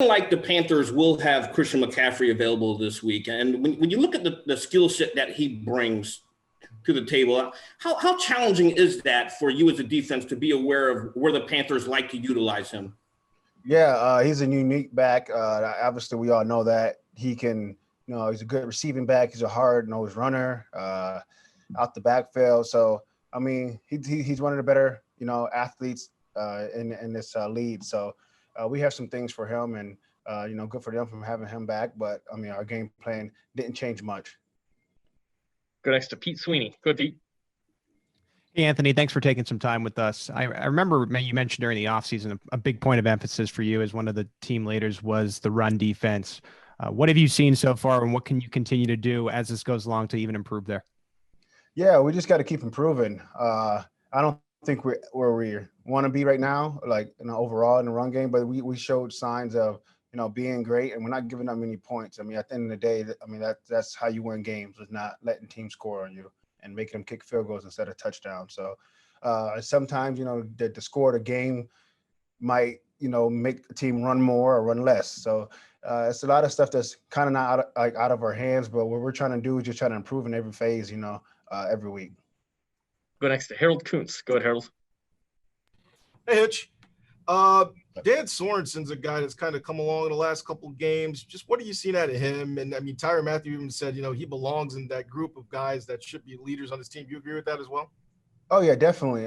like the Panthers will have Christian McCaffrey available this week. And when you look at the skill set that he brings to the table, how challenging is that for you as a defense to be aware of where the Panthers like to utilize him? Yeah, he's a unique back. Obviously, we all know that. He can, he's a good receiving back. He's a hard-nosed runner out the backfield. So, I mean, he's one of the better, athletes in this league. So, we have some things for him, and good for them from having him back. But I mean, our game plan didn't change much. Go next to Pete Sweeney. Go, Pete. Hey, Anthony, thanks for taking some time with us. I remember you mentioned during the offseason a big point of emphasis for you as one of the team leaders was the run defense. What have you seen so far, and what can you continue to do as this goes along to even improve there? Yeah, we just got to keep improving. I don't think we're where we want to be right now, like overall in the run game, but we showed signs of being great, and we're not giving up many points. I mean, at the end of the day, that's how you win games, is not letting teams score on you and making them kick field goals instead of touchdowns. So sometimes the score of the game might make the team run more or run less. So it's a lot of stuff that's kind of not out of our hands, but what we're trying to do is just try to improve in every phase, every week. Go next to Harold Kuntz. Go ahead, Harold. Hey, Hitch. Dan Sorensen's a guy that's kind of come along in the last couple of games. Just what are you seeing out of him? And I mean, Tyrann Mathieu even said, he belongs in that group of guys that should be leaders on his team. Do you agree with that as well? Oh yeah, definitely.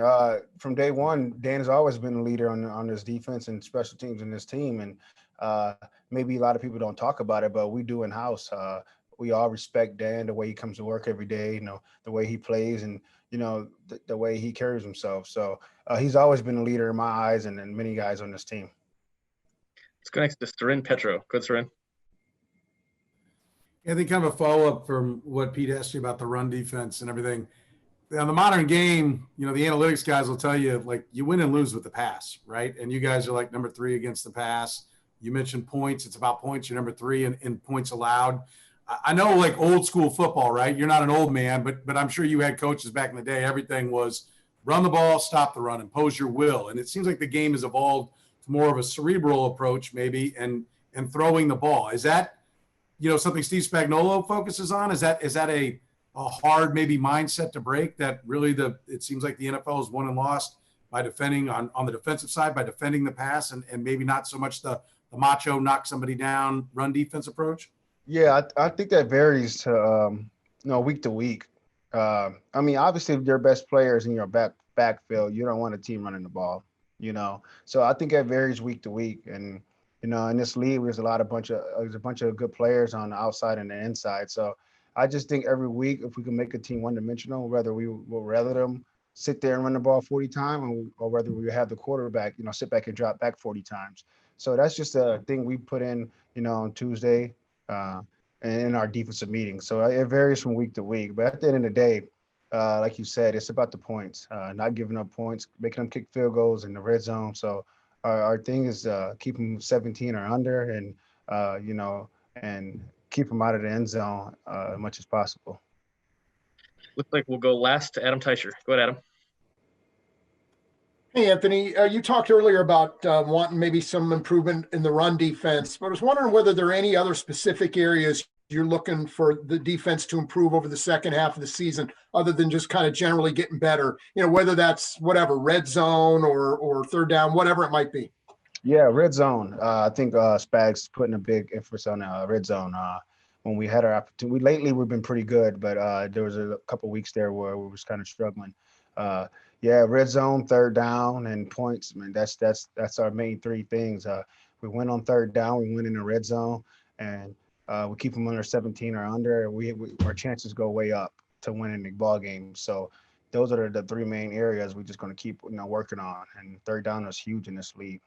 From day one, Dan has always been a leader on this defense and special teams in this team. And maybe a lot of people don't talk about it, but we do in house. We all respect Dan, the way he comes to work every day, the way he plays, and the way he carries himself. So he's always been a leader in my eyes, and many guys on this team. Let's go next to Soren Petro. Go, Soren. I think kind of a follow-up from what Pete asked you about the run defense and everything. On the modern game, the analytics guys will tell you, like, you win and lose with the pass, right? And you guys are like number 3 against the pass. You mentioned points. It's about points. You're number 3 in points allowed. I know, like, old school football, right? You're not an old man, but I'm sure you had coaches back in the day. Everything was run the ball, stop the run, impose your will. And it seems like the game has evolved to more of a cerebral approach maybe and throwing the ball. Is that, something Steve Spagnuolo focuses on? Is that a hard maybe mindset to break, that really it seems like the NFL has won and lost by defending on the defensive side, by defending the pass and maybe not so much the macho knock somebody down run defense approach? Yeah, I think that varies to week to week. I mean, obviously, if your best players in your backfield, you don't want a team running the ball, So I think that varies week to week. And in this league, there's a bunch of good players on the outside and the inside. So I just think every week, if we can make a team one-dimensional, whether we will rather them sit there and run the ball 40 times, or whether we have the quarterback, sit back and drop back 40 times. So that's just a thing we put in, on Tuesday. In our defensive meetings. So it varies from week to week. But at the end of the day, like you said, it's about the points, not giving up points, making them kick field goals in the red zone. So our thing is keep them 17 or under and, and keep them out of the end zone as much as possible. Looks like we'll go last to Adam Teicher. Go ahead, Adam. Hey, Anthony, you talked earlier about wanting maybe some improvement in the run defense, but I was wondering whether there are any other specific areas you're looking for the defense to improve over the second half of the season, other than just kind of generally getting better, whether that's red zone or third down, whatever it might be. Yeah, red zone. I think Spags putting a big emphasis on red zone. When we had our opportunity, lately we've been pretty good, but there was a couple of weeks there where we was kind of struggling. Yeah, red zone, third down, and points. Man, that's our main 3 things. We win on third down, we win in the red zone, and we keep them under 17 or under. Our chances go way up to winning the ball game. So those are the 3 main areas we're just going to keep working on. And third down is huge in this league.